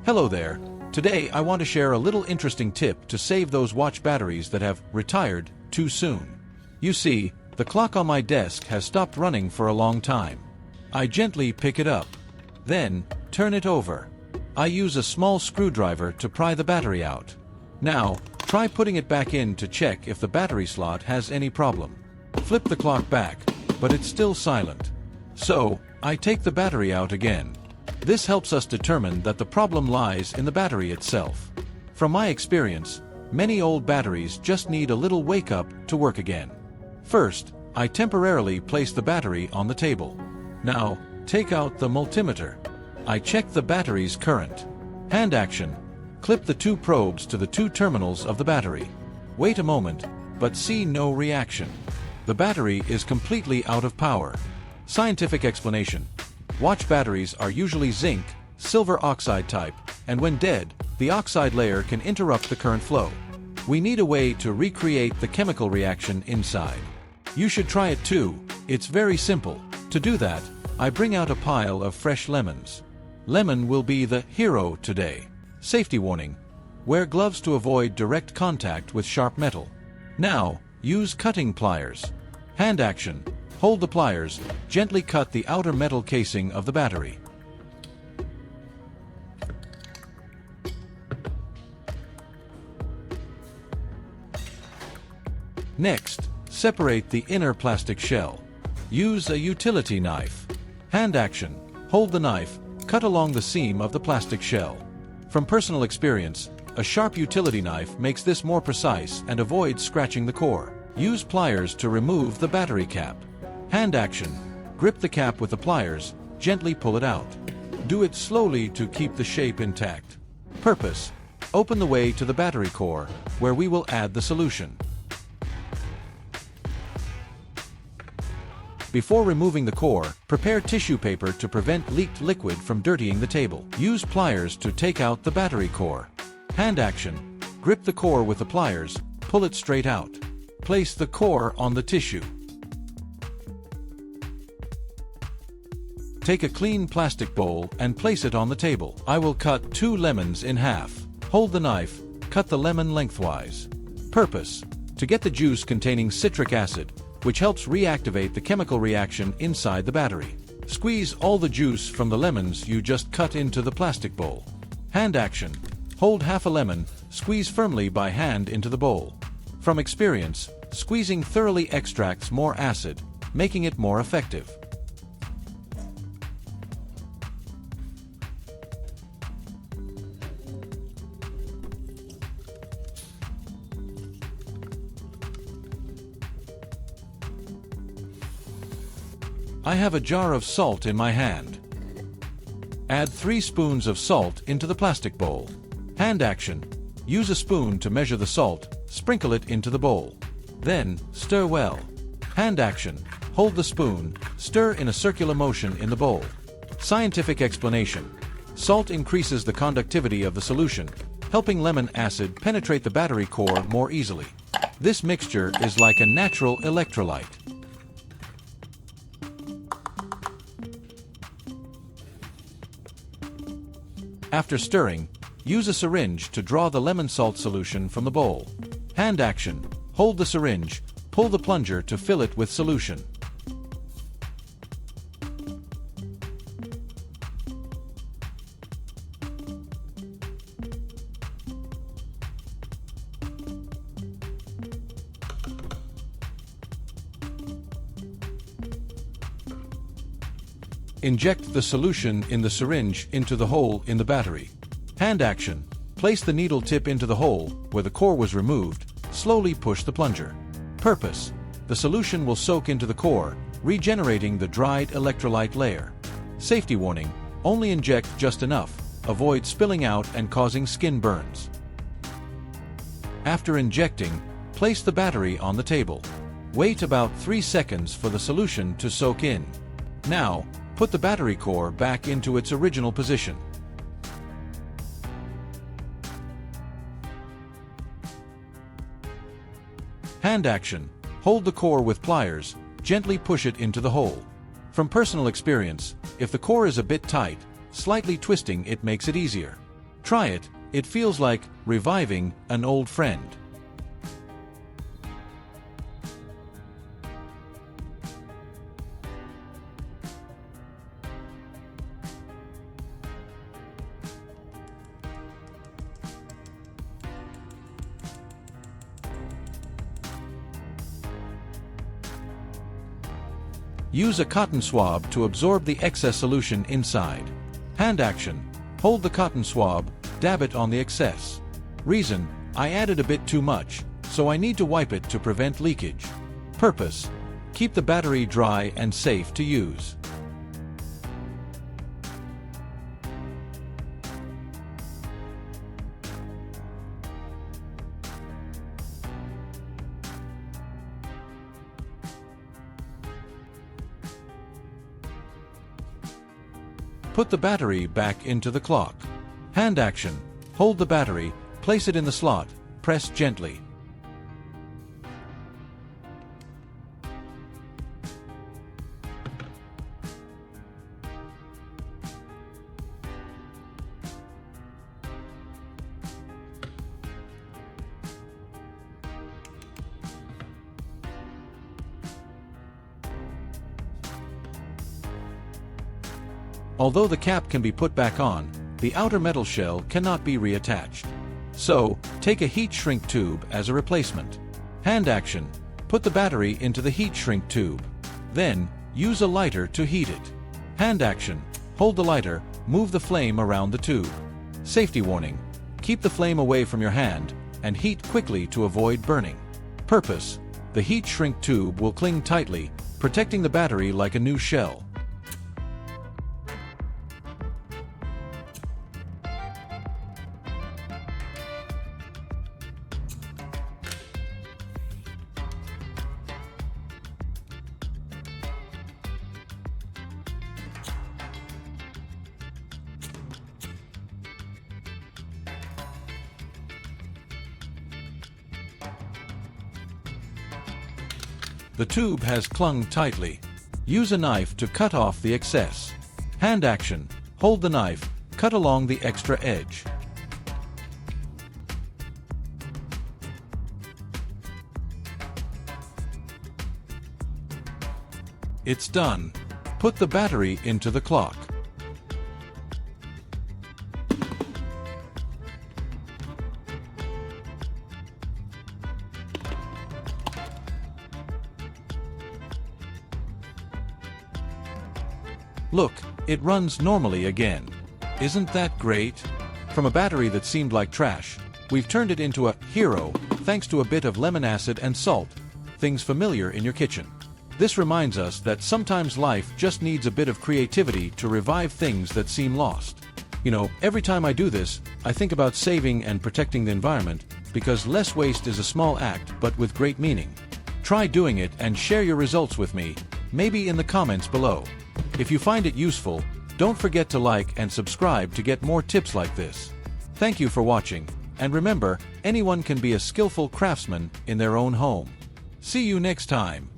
Hello there. Today I want to share a little interesting tip to save those watch batteries that have retired too soon. You see, the clock on my desk has stopped running for a long time. I gently pick it up. Then, turn it over. I use a small screwdriver to pry the battery out. Now, try putting it back in to check if the battery slot has any problem. Flip the clock back, but it's still silent. So, I take the battery out again. This helps us determine that the problem lies in the battery itself. From my experience, many old batteries just need a little wake-up to work again. First, I temporarily place the battery on the table. Now, take out the multimeter. I check the battery's current. Hand action. Clip the two probes to the two terminals of the battery. Wait a moment, but see no reaction. The battery is completely out of power. Scientific explanation. Watch batteries are usually zinc, silver oxide type, and when dead, the oxide layer can interrupt the current flow. We need a way to recreate the chemical reaction inside. You should try it too. It's very simple. To do that, I bring out a pile of fresh lemons. Lemon will be the hero today. Safety warning. Wear gloves to avoid direct contact with sharp metal. Now, use cutting pliers. Hand action. Hold the pliers, gently cut the outer metal casing of the battery. Next, separate the inner plastic shell. Use a utility knife. Hand action. Hold the knife, cut along the seam of the plastic shell. From personal experience, a sharp utility knife makes this more precise and avoids scratching the core. Use pliers to remove the battery cap. Hand action. Grip the cap with the pliers, gently pull it out. Do it slowly to keep the shape intact. Purpose. Open the way to the battery core, where we will add the solution. Before removing the core, prepare tissue paper to prevent leaked liquid from dirtying the table. Use pliers to take out the battery core. Hand action. Grip the core with the pliers, pull it straight out. Place the core on the tissue. Take a clean plastic bowl and place it on the table. I will cut 2 lemons in half. Hold the knife, cut the lemon lengthwise. Purpose: to get the juice containing citric acid, which helps reactivate the chemical reaction inside the battery. Squeeze all the juice from the lemons you just cut into the plastic bowl. Hand action. Hold half a lemon, squeeze firmly by hand into the bowl. From experience, squeezing thoroughly extracts more acid, making it more effective. I have a jar of salt in my hand. Add 3 spoons of salt into the plastic bowl. Hand action. Use a spoon to measure the salt, sprinkle it into the bowl. Then, stir well. Hand action. Hold the spoon, stir in a circular motion in the bowl. Scientific explanation. Salt increases the conductivity of the solution, helping lemon acid penetrate the battery core more easily. This mixture is like a natural electrolyte. After stirring, use a syringe to draw the lemon salt solution from the bowl. Hand action. Hold the syringe, pull the plunger to fill it with solution. Inject the solution in the syringe into the hole in the battery. Hand action. Place the needle tip into the hole where the core was removed. Slowly push the plunger. Purpose: the solution will soak into the core, regenerating the dried electrolyte layer. Safety warning: only inject just enough. Avoid spilling out and causing skin burns. After injecting, place the battery on the table. Wait about 3 seconds for the solution to soak in. Now, put the battery core back into its original position. Hand action. Hold the core with pliers, gently push it into the hole. From personal experience, if the core is a bit tight, slightly twisting it makes it easier. Try it, it feels like reviving an old friend. Use a cotton swab to absorb the excess solution inside. Hand action. Hold the cotton swab, dab it on the excess. Reason: I added a bit too much, so I need to wipe it to prevent leakage. Purpose: keep the battery dry and safe to use. Put the battery back into the clock. Hand action. Hold the battery, place it in the slot, press gently. Although the cap can be put back on, the outer metal shell cannot be reattached. So, take a heat shrink tube as a replacement. Hand action. Put the battery into the heat shrink tube. Then, use a lighter to heat it. Hand action. Hold the lighter, move the flame around the tube. Safety warning: keep the flame away from your hand, and heat quickly to avoid burning. Purpose: the heat shrink tube will cling tightly, protecting the battery like a new shell. The tube has clung tightly. Use a knife to cut off the excess. Hand action. Hold the knife, cut along the extra edge. It's done. Put the battery into the clock. Look, it runs normally again. Isn't that great? From a battery that seemed like trash, we've turned it into a hero thanks to a bit of lemon acid and salt, things familiar in your kitchen. This reminds us that sometimes life just needs a bit of creativity to revive things that seem lost. You know, every time I do this, I think about saving and protecting the environment, because less waste is a small act but with great meaning. Try doing it and share your results with me, maybe in the comments below. If you find it useful, don't forget to like and subscribe to get more tips like this. Thank you for watching, and remember, anyone can be a skillful craftsman in their own home. See you next time.